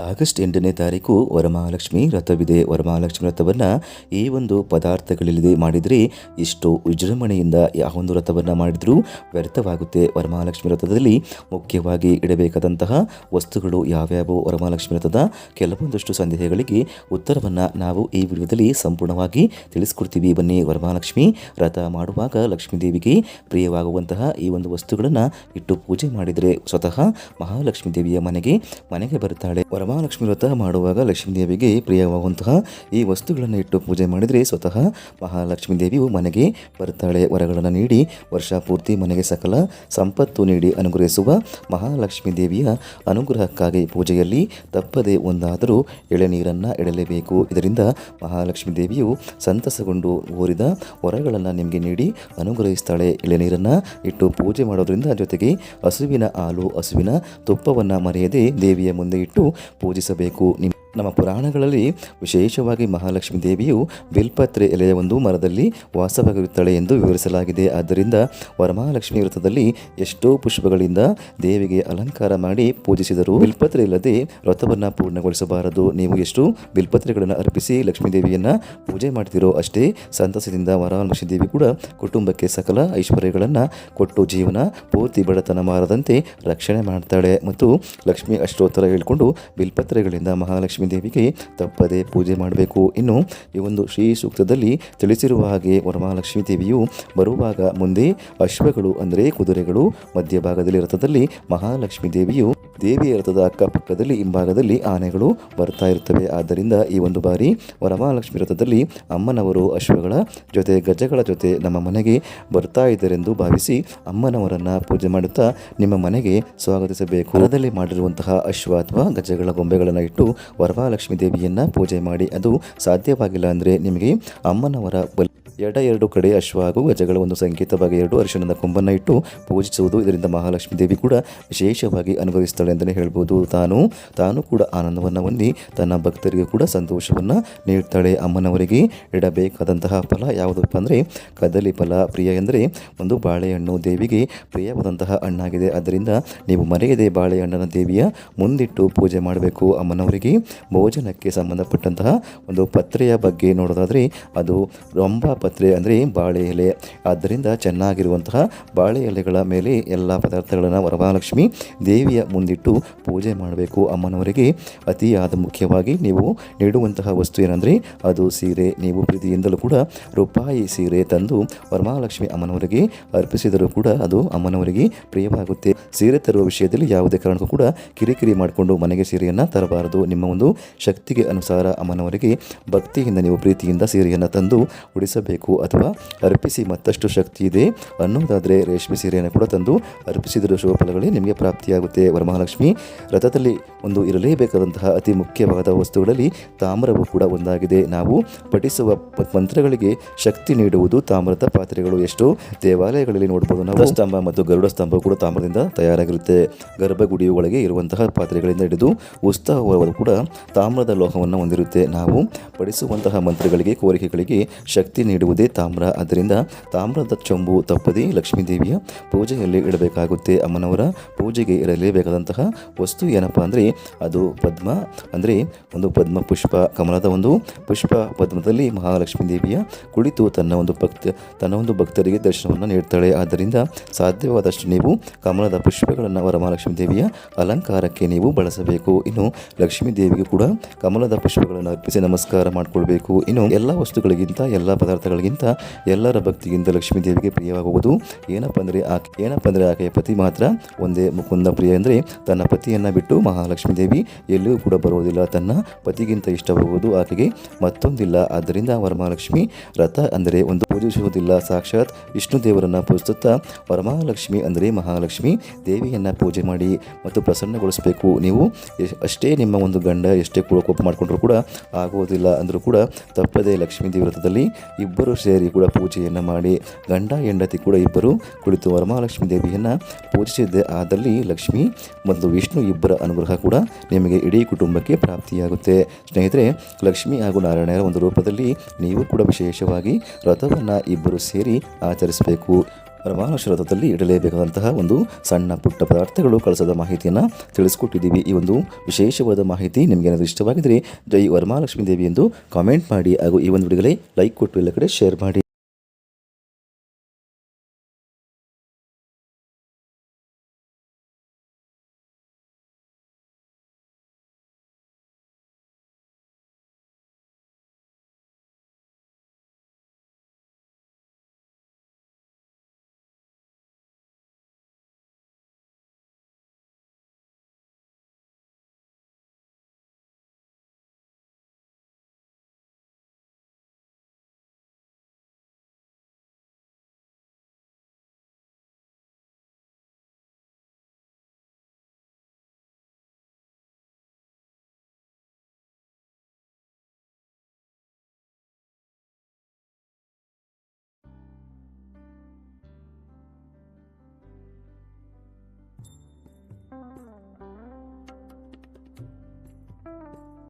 August 8ನೇ ತಾರೀಕು ವರಮಹಾಲಕ್ಷ್ಮಿ ವ್ರತವಿದೆ. ವರಮಹಾಲಕ್ಷ್ಮಿ ವ್ರತವನ್ನು ಈ ಒಂದು ಪದಾರ್ಥಗಳಿಲ್ಲದೆ ಮಾಡಿದರೆ ಇಷ್ಟು ವಿಜೃಂಭಣೆಯಿಂದ ಯಾವ ಒಂದು ವ್ರತವನ್ನು ಮಾಡಿದರೂ ವ್ಯರ್ಥವಾಗುತ್ತೆ. ವರಮಹಾಲಕ್ಷ್ಮಿ ವ್ರತದಲ್ಲಿ ಮುಖ್ಯವಾಗಿ ಇಡಬೇಕಾದಂತಹ ವಸ್ತುಗಳು ಯಾವ್ಯಾವು? ವರಮಹಾಲಕ್ಷ್ಮಿ ವ್ರತದ ಕೆಲವೊಂದಷ್ಟು ಸಂದೇಹಗಳಿಗೆ ಉತ್ತರವನ್ನು ನಾವು ಈ ವಿಡಿಯೋದಲ್ಲಿ ಸಂಪೂರ್ಣವಾಗಿ ತಿಳಿಸ್ಕೊಡ್ತೀವಿ. ಬನ್ನಿ, ವರಮಹಾಲಕ್ಷ್ಮಿ ವ್ರತ ಮಾಡುವಾಗ ಲಕ್ಷ್ಮೀ ದೇವಿಗೆ ಪ್ರಿಯವಾಗುವಂತಹ ಈ ಒಂದು ವಸ್ತುಗಳನ್ನು ಇಟ್ಟು ಪೂಜೆ ಮಾಡಿದರೆ ಸ್ವತಃ ಮಹಾಲಕ್ಷ್ಮೀ ದೇವಿಯ ಮನೆಗೆ ಬರ್ತಾಳೆ. ವರಮಹಾಲಕ್ಷ್ಮಿ ವ್ರತ ಮಾಡುವಾಗ ಲಕ್ಷ್ಮೀ ದೇವಿಗೆ ಪ್ರಿಯವಾಗುವಂತಹ ಈ ವಸ್ತುಗಳನ್ನು ಇಟ್ಟು ಪೂಜೆ ಮಾಡಿದರೆ ಸ್ವತಃ ಮಹಾಲಕ್ಷ್ಮೀ ದೇವಿಯು ಮನೆಗೆ ಬರ್ತಾಳೆ. ವರಗಳನ್ನು ನೀಡಿ ವರ್ಷ ಪೂರ್ತಿ ಮನೆಗೆ ಸಕಲ ಸಂಪತ್ತು ನೀಡಿ ಅನುಗ್ರಹಿಸುವ ಮಹಾಲಕ್ಷ್ಮೀ ದೇವಿಯ ಅನುಗ್ರಹಕ್ಕಾಗಿ ಪೂಜೆಯಲ್ಲಿ ತಪ್ಪದೆ ಒಂದಾದರೂ ಎಳೆನೀರನ್ನು ಇಡಲೇಬೇಕು. ಇದರಿಂದ ಮಹಾಲಕ್ಷ್ಮೀ ದೇವಿಯು ಸಂತಸಗೊಂಡು ಓರಿದ ವರಗಳನ್ನು ನಿಮಗೆ ನೀಡಿ ಅನುಗ್ರಹಿಸ್ತಾಳೆ. ಎಳೆನೀರನ್ನು ಇಟ್ಟು ಪೂಜೆ ಮಾಡೋದ್ರಿಂದ ಜೊತೆಗೆ ಹಸುವಿನ ಹಾಲು, ಹಸುವಿನ ತುಪ್ಪವನ್ನು ಮರೆಯದೆ ದೇವಿಯ ಮುಂದೆ ಇಟ್ಟು ಪೂಜಿಸಬೇಕು. ನಮ್ಮ ಪುರಾಣಗಳಲ್ಲಿ ವಿಶೇಷವಾಗಿ ಮಹಾಲಕ್ಷ್ಮೀ ದೇವಿಯು ಬಿಲ್ಪತ್ರೆ ಎಲೆಯ ಒಂದು ಮರದಲ್ಲಿ ವಾಸವಾಗಿರುತ್ತಾಳೆ ಎಂದು ವಿವರಿಸಲಾಗಿದೆ. ಆದ್ದರಿಂದ ವರಮಹಾಲಕ್ಷ್ಮಿ ವ್ರತದಲ್ಲಿ ಎಷ್ಟೋ ಪುಷ್ಪಗಳಿಂದ ದೇವಿಗೆ ಅಲಂಕಾರ ಮಾಡಿ ಪೂಜಿಸಿದರೂ ಬಿಲ್ಪತ್ರೆ ಇಲ್ಲದೆ ವ್ರತವನ್ನು ಪೂರ್ಣಗೊಳಿಸಬಾರದು. ನೀವು ಎಷ್ಟು ಬಿಲ್ಪತ್ರೆಗಳನ್ನು ಅರ್ಪಿಸಿ ಲಕ್ಷ್ಮೀ ದೇವಿಯನ್ನು ಪೂಜೆ ಮಾಡ್ತೀರೋ ಅಷ್ಟೇ ಸಂತಸದಿಂದ ವರಮಹಾಲಕ್ಷ್ಮಿ ದೇವಿ ಕೂಡ ಕುಟುಂಬಕ್ಕೆ ಸಕಲ ಐಶ್ವರ್ಯಗಳನ್ನು ಕೊಟ್ಟು ಜೀವನ ಪೂರ್ತಿ ಬಡತನ ಮಾರದಂತೆ ರಕ್ಷಣೆ ಮಾಡ್ತಾಳೆ. ಮತ್ತು ಲಕ್ಷ್ಮೀ ಅಷ್ಟೋತ್ತರ ಹೇಳಿಕೊಂಡು ಬಿಲ್ಪತ್ರೆಗಳಿಂದ ಮಹಾಲಕ್ಷ್ಮಿ ದೇವಿಗೆ ತಪ್ಪದೆ ಪೂಜೆ ಮಾಡಬೇಕು. ಇನ್ನು ಈ ಒಂದು ಶ್ರೀ ಸೂಕ್ತದಲ್ಲಿ ತಿಳಿಸಿರುವ ಹಾಗೆ ವರಮಹಾಲಕ್ಷ್ಮಿ ದೇವಿಯು ಬರುವಾಗ ಮುಂದೆ ಅಶ್ವಗಳು ಅಂದರೆ ಕುದುರೆಗಳು, ಮಧ್ಯಭಾಗದಲ್ಲಿ ರಥದಲ್ಲಿ ಮಹಾಲಕ್ಷ್ಮಿ ದೇವಿಯು ದೇವಿಯ ರಥದ ಅಕ್ಕಪಕ್ಕದಲ್ಲಿ ಹಿಂಭಾಗದಲ್ಲಿ ಆನೆಗಳು ಬರ್ತಾ ಇರ್ತವೆ. ಆದ್ದರಿಂದ ಈ ಒಂದು ಬಾರಿ ವರಮಹಾಲಕ್ಷ್ಮಿ ರಥದಲ್ಲಿ ಅಮ್ಮನವರು ಅಶ್ವಗಳ ಜೊತೆ ಗಜಗಳ ಜೊತೆ ನಮ್ಮ ಮನೆಗೆ ಬರ್ತಾ ಇದ್ದರೆಂದು ಭಾವಿಸಿ ಅಮ್ಮನವರನ್ನು ಪೂಜೆ ಮಾಡುತ್ತಾ ನಿಮ್ಮ ಮನೆಗೆ ಸ್ವಾಗತಿಸಬೇಕು. ರಥದಲ್ಲಿ ಮಾಡಿರುವಂತಹ ಅಶ್ವ ಅಥವಾ ಗಜಗಳ ಗೊಂಬೆಗಳನ್ನು ಇಟ್ಟು ವರಮಹಾಲಕ್ಷ್ಮಿ ದೇವಿಯನ್ನು ಪೂಜೆ ಮಾಡಿ. ಅದು ಸಾಧ್ಯವಾಗಿಲ್ಲ ಅಂದರೆ ನಿಮಗೆ ಅಮ್ಮನವರ ಎರಡು ಕಡೆ ಅಶ್ವ ಹಾಗೂ ಗಜಗಳ ಒಂದು ಸಂಕೇತವಾಗಿ 2 ಅರಿಶಿಣದ ಕೊಂಬನ್ನು ಇಟ್ಟು ಪೂಜಿಸುವುದು. ಇದರಿಂದ ಮಹಾಲಕ್ಷ್ಮಿ ದೇವಿ ಕೂಡ ವಿಶೇಷವಾಗಿ ಅನುಗ್ರಹಿಸ್ತಾಳೆ ಅಂತಲೇ ಹೇಳ್ಬೋದು. ತಾನು ಕೂಡ ಆನಂದವನ್ನು ಹೊಂದಿ ತನ್ನ ಭಕ್ತರಿಗೆ ಕೂಡ ಸಂತೋಷವನ್ನು ನೀಡ್ತಾಳೆ. ಅಮ್ಮನವರಿಗೆ ಇಡಬೇಕಾದಂತಹ ಫಲ ಯಾವುದಪ್ಪ ಅಂದರೆ ಕದಲಿ ಫಲ. ಪ್ರಿಯ ಎಂದರೆ ಒಂದು ಬಾಳೆಹಣ್ಣು ದೇವಿಗೆ ಪ್ರಿಯವಾದಂತಹ ಹಣ್ಣಾಗಿದೆ. ಆದ್ದರಿಂದ ನೀವು ಮರೆಯದೆ ಬಾಳೆಹಣ್ಣನ್ನು ದೇವಿಯ ಮುಂದಿಟ್ಟು ಪೂಜೆ ಮಾಡಬೇಕು. ಅಮ್ಮನವರಿಗೆ ಭೋಜನಕ್ಕೆ ಸಂಬಂಧಪಟ್ಟಂತಹ ಒಂದು ಪತ್ರೆಯ ಬಗ್ಗೆ ನೋಡೋದಾದರೆ ಅದು ರಂಭ ಪತ್ರೆ ಅಂದರೆ ಬಾಳೆ ಎಲೆ. ಆದ್ದರಿಂದ ಚೆನ್ನಾಗಿರುವಂತಹ ಬಾಳೆ ಎಲೆಗಳ ಮೇಲೆ ಎಲ್ಲ ಪದಾರ್ಥಗಳನ್ನು ವರಮಹಾಲಕ್ಷ್ಮಿ ದೇವಿಯ ಮುಂದಿಟ್ಟು ಪೂಜೆ ಮಾಡಬೇಕು. ಅಮ್ಮನವರಿಗೆ ಅತಿಯಾದ ಮುಖ್ಯವಾಗಿ ನೀವು ನೀಡುವಂತಹ ವಸ್ತು ಏನಂದರೆ ಅದು ಸೀರೆ. ನೀವು ಪ್ರೀತಿಯಿಂದಲೂ ಕೂಡ ರೂಪಾಯಿ ಸೀರೆ ತಂದು ವರಮಹಾಲಕ್ಷ್ಮಿ ಅಮ್ಮನವರಿಗೆ ಅರ್ಪಿಸಿದರೂ ಕೂಡ ಅದು ಅಮ್ಮನವರಿಗೆ ಪ್ರಿಯವಾಗುತ್ತೆ. ಸೀರೆ ತರುವ ವಿಷಯದಲ್ಲಿ ಯಾವುದೇ ಕಾರಣಕ್ಕೂ ಕೂಡ ಕಿರಿಕಿರಿ ಮಾಡಿಕೊಂಡು ಮನೆಗೆ ಸೀರೆಯನ್ನು ತರಬಾರದು. ನಿಮ್ಮ ಒಂದು ಶಕ್ತಿಗೆ ಅನುಸಾರ ಅಮ್ಮನವರಿಗೆ ಭಕ್ತಿಯಿಂದ ನೀವು ಪ್ರೀತಿಯಿಂದ ಸೀರೆಯನ್ನು ತಂದು ಉಡಿಸಬೇಕು. ಅಥವಾ ಅರ್ಪಿಸಿ ಮತ್ತಷ್ಟು ಶಕ್ತಿ ಇದೆ ಅನ್ನೋದಾದರೆ ರೇಷ್ಮೆ ಸೀರೆಯನ್ನು ಕೂಡ ತಂದು ಅರ್ಪಿಸಿದರೂ ಶುಭ ಫಲಗಳೇ ನಿಮಗೆ ಪ್ರಾಪ್ತಿಯಾಗುತ್ತೆ. ವರಮಹಾಲಕ್ಷ್ಮಿ ವ್ರತದಲ್ಲಿ ಒಂದು ಇರಲೇಬೇಕಾದಂತಹ ಅತಿ ಮುಖ್ಯವಾದ ವಸ್ತುಗಳಲ್ಲಿ ತಾಮ್ರವು ಕೂಡ ಒಂದಾಗಿದೆ. ನಾವು ಪಠಿಸುವ ಮಂತ್ರಗಳಿಗೆ ಶಕ್ತಿ ನೀಡುವುದು ತಾಮ್ರದ ಪಾತ್ರೆಗಳು. ಎಷ್ಟೋ ದೇವಾಲಯಗಳಲ್ಲಿ ನೋಡಬಹುದು ನಾವು ಸ್ತಂಭ ಮತ್ತು ಗರುಡ ಸ್ತಂಭ ಕೂಡ ತಾಮ್ರದಿಂದ ತಯಾರಾಗಿರುತ್ತೆ. ಗರ್ಭಗುಡಿಯ ಒಳಗೆ ಇರುವಂತಹ ಪಾತ್ರೆಗಳಿಂದ ಹಿಡಿದು ಉತ್ಸವವರೆಗೂ ಕೂಡ ತಾಮ್ರದ ಲೋಹವನ್ನು ಹೊಂದಿರುತ್ತೆ. ನಾವು ಪಠಿಸುವಂತಹ ಮಂತ್ರಗಳಿಗೆ, ಕೋರಿಕೆಗಳಿಗೆ ಶಕ್ತಿ ನೀಡುವುದೇ ತಾಮ್ರ. ಆದ್ದರಿಂದ ತಾಮ್ರದ ಚೊಂಬು ತಪ್ಪದೆ ಲಕ್ಷ್ಮೀ ದೇವಿಯ ಪೂಜೆಯಲ್ಲಿ ಇಡಬೇಕಾಗುತ್ತೆ. ಅಮ್ಮನವರ ಪೂಜೆಗೆ ಇರಲೇಬೇಕಾದಂತಹ ವಸ್ತು ಏನಪ್ಪ ಅಂದರೆ ಅದು ಪದ್ಮ, ಅಂದರೆ ಒಂದು ಪದ್ಮ ಪುಷ್ಪ, ಕಮಲದ ಒಂದು ಪುಷ್ಪ. ಪದ್ಮದಲ್ಲಿ ಮಹಾಲಕ್ಷ್ಮೀ ದೇವಿಯ ಕುಳಿತು ತನ್ನ ಒಂದು ಭಕ್ತರಿಗೆ ದರ್ಶನವನ್ನು ನೀಡ್ತಾಳೆ. ಆದ್ದರಿಂದ ಸಾಧ್ಯವಾದಷ್ಟು ನೀವು ಕಮಲದ ಪುಷ್ಪಗಳನ್ನು ವರಮಹಾಲಕ್ಷ್ಮೀ ದೇವಿಯ ಅಲಂಕಾರಕ್ಕೆ ನೀವು ಬಳಸಬೇಕು. ಇನ್ನು ಲಕ್ಷ್ಮೀ ದೇವಿಗೂ ಕೂಡ ಕಮಲದ ಪುಷ್ಪಗಳನ್ನು ಅರ್ಪಿಸಿ ನಮಸ್ಕಾರ ಮಾಡಿಕೊಳ್ಬೇಕು. ಇನ್ನು ಎಲ್ಲ ವಸ್ತುಗಳಿಗಿಂತ, ಎಲ್ಲ ಪದಾರ್ಥಗಳಿಗಿಂತ ಎಲ್ಲರ ಭಕ್ತಿಗಿಂತ ಲಕ್ಷ್ಮೀ ದೇವಿಗೆ ಪ್ರಿಯವಾಗುವುದು ಏನಪ್ಪ ಅಂದರೆ ಆಕೆಯ ಪತಿ ಮಾತ್ರ ಒಂದೇ. ಮುಕುಂದ ಪ್ರಿಯ ಅಂದರೆ ತನ್ನ ಪತಿಯನ್ನು ಬಿಟ್ಟು ಮಹಾಲಕ್ಷ್ಮೀ ದೇವಿ ಎಲ್ಲಿಯೂ ಕೂಡ ಬರುವುದಿಲ್ಲ. ತನ್ನ ಪತಿಗಿಂತ ಇಷ್ಟವಾಗುವುದು ಆಕೆಗೆ ಮತ್ತೊಂದಿಲ್ಲ. ಆದ್ದರಿಂದ ವರಮಹಾಲಕ್ಷ್ಮಿ ವ್ರತ ಅಂದರೆ ಒಂದು ಪೂಜಿಸುವುದಿಲ್ಲ, ಸಾಕ್ಷಾತ್ ವಿಷ್ಣು ದೇವರನ್ನು ಪೂಜಿಸುತ್ತಾ ವರಮಹಾಲಕ್ಷ್ಮಿ ಅಂದರೆ ಮಹಾಲಕ್ಷ್ಮಿ ದೇವಿಯನ್ನು ಪೂಜೆ ಮಾಡಿ ಮತ್ತು ಪ್ರಸನ್ನಗೊಳಿಸಬೇಕು. ನೀವು ಅಷ್ಟೇ ನಿಮ್ಮ ಒಂದು ಗಂಡ ಎಷ್ಟೇ ಕೂಡ ಕೋಪ ಮಾಡಿಕೊಂಡ್ರೂ ಕೂಡ ಆಗುವುದಿಲ್ಲ ಅಂದರೂ ಕೂಡ ತಪ್ಪದೇ ಲಕ್ಷ್ಮೀ ದೇವಿ ವ್ರತದಲ್ಲಿ ಇಬ್ಬರು ಸೇರಿ ಕೂಡ ಪೂಜೆಯನ್ನು ಮಾಡಿ ಗಂಡ ಹೆಂಡತಿ ಕೂಡ ಇಬ್ಬರು ಕುಳಿತು ವರಮಹಾಲಕ್ಷ್ಮಿ ದೇವಿಯನ್ನು ಪೂಜಿಸಿದ್ದೆ ಆದಲ್ಲಿ ಲಕ್ಷ್ಮಿ ಮತ್ತು ವಿಷ್ಣು ಇಬ್ಬರ ಅನುಗ್ರಹ ಕೂಡ ನಿಮಗೆ ಇಡೀ ಕುಟುಂಬಕ್ಕೆ ಪ್ರಾಪ್ತಿಯಾಗುತ್ತೆ. ಸ್ನೇಹಿತರೆ, ಲಕ್ಷ್ಮಿ ಹಾಗೂ ನಾರಾಯಣರ ಒಂದು ರೂಪದಲ್ಲಿ ನೀವು ಕೂಡ ವಿಶೇಷವಾಗಿ ವ್ರತವನ್ನು ಇಬ್ಬರು ಸೇರಿ ಆಚರಿಸಬೇಕು. ವರಮಹಾಲಕ್ಷ್ಮಿ ವ್ರತದಲ್ಲಿ ಇಡಲೇಬೇಕಾದಂತಹ ಒಂದು ಸಣ್ಣ ಪುಟ್ಟ ಪದಾರ್ಥಗಳು ಕಳಸದ ಮಾಹಿತಿಯನ್ನು ತಿಳಿಸ್ಕೊಟ್ಟಿದ್ದೀವಿ. ಈ ಒಂದು ವಿಶೇಷವಾದ ಮಾಹಿತಿ ನಿಮಗೆ ಏನಾದರೂ ಇಷ್ಟವಾಗಿದ್ದರೆ ಜೈ ವರಮಹಾಲಕ್ಷ್ಮೀ ದೇವಿ ಎಂದು ಕಾಮೆಂಟ್ ಮಾಡಿ ಹಾಗೂ ಈ ಒಂದು ವಿಡಿಯೋಗೆ ಲೈಕ್ ಕೊಟ್ಟು ಎಲ್ಲ ಕಡೆ ಶೇರ್ ಮಾಡಿ.